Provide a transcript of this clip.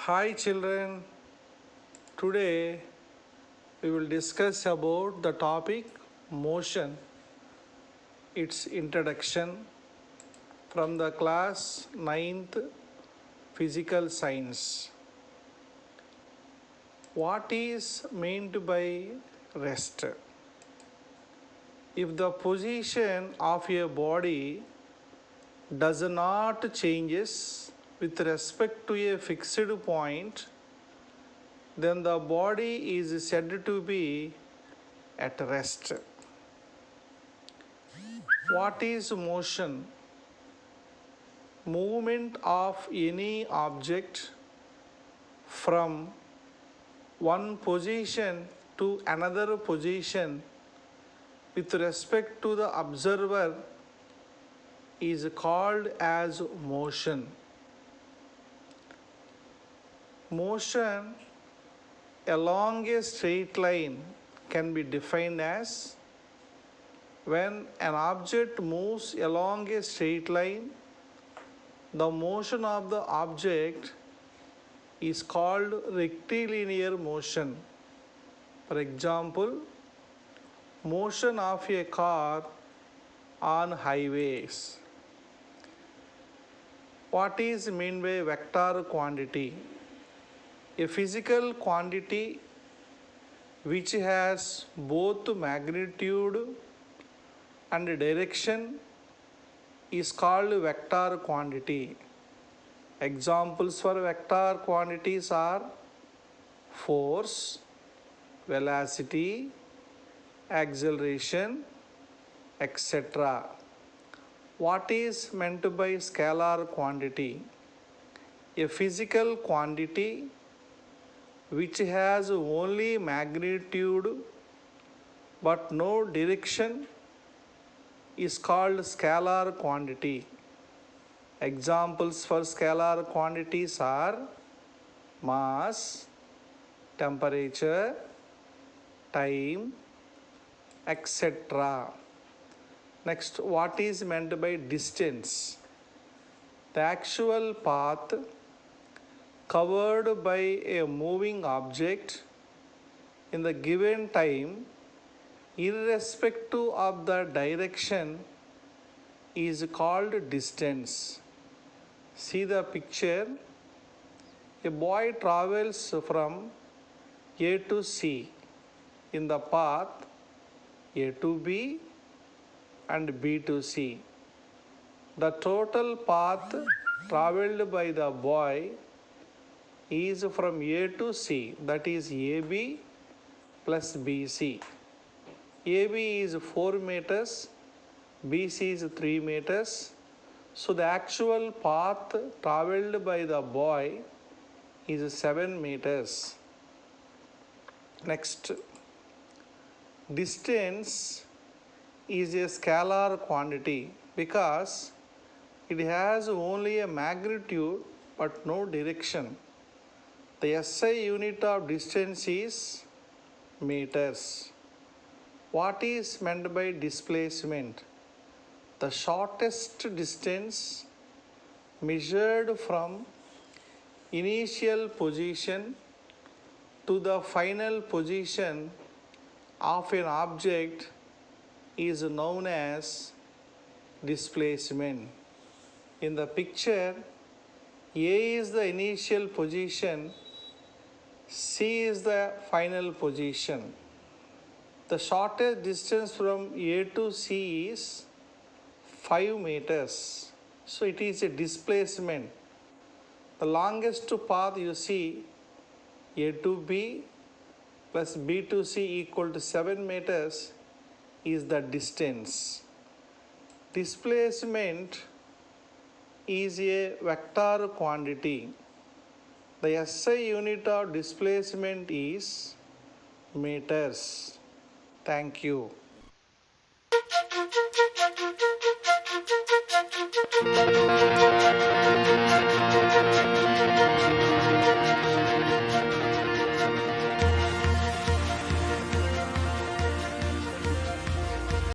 Hi children, today we will discuss about the topic motion, its introduction from the class 9th physical science. What is meant by rest? If the position of a body does not changes with respect to a fixed point, then the body is said to be at rest. What is motion? Movement of any object from one position to another position with respect to the observer is called as motion. Motion along a straight line can be defined as when an object moves along a straight line, the motion of the object is called rectilinear motion. For example, motion of a car on highways. What is meant by vector quantity? A physical quantity which has both magnitude and direction is called vector quantity. Examples for vector quantities are force, velocity, acceleration, etc. What is meant by scalar quantity? A physical quantity which has only magnitude but no direction is called scalar quantity. Examples for scalar quantities are mass, temperature, time, etc. Next, what is meant by distance? The actual path covered by a moving object in the given time, irrespective of the direction, is called distance. See the picture. A boy travels from A to C in the path A to B and B to C. The total path traveled by the boy is from A to C, that is AB plus BC. AB is 4 meters, BC is 3 meters. So the actual path traveled by the boy is 7 meters. Next, distance is a scalar quantity because it has only a magnitude but no direction. The SI unit of distance is meters. What is meant by displacement? The shortest distance measured from initial position to the final position of an object is known as displacement. In the picture, A is the initial position, C is the final position. The shortest distance from A to C is 5 meters. So it is a displacement. The longest path you see, A to B plus B to C equal to 7 meters, is the distance. Displacement is a vector quantity. The SI unit of displacement is meters. Thank you.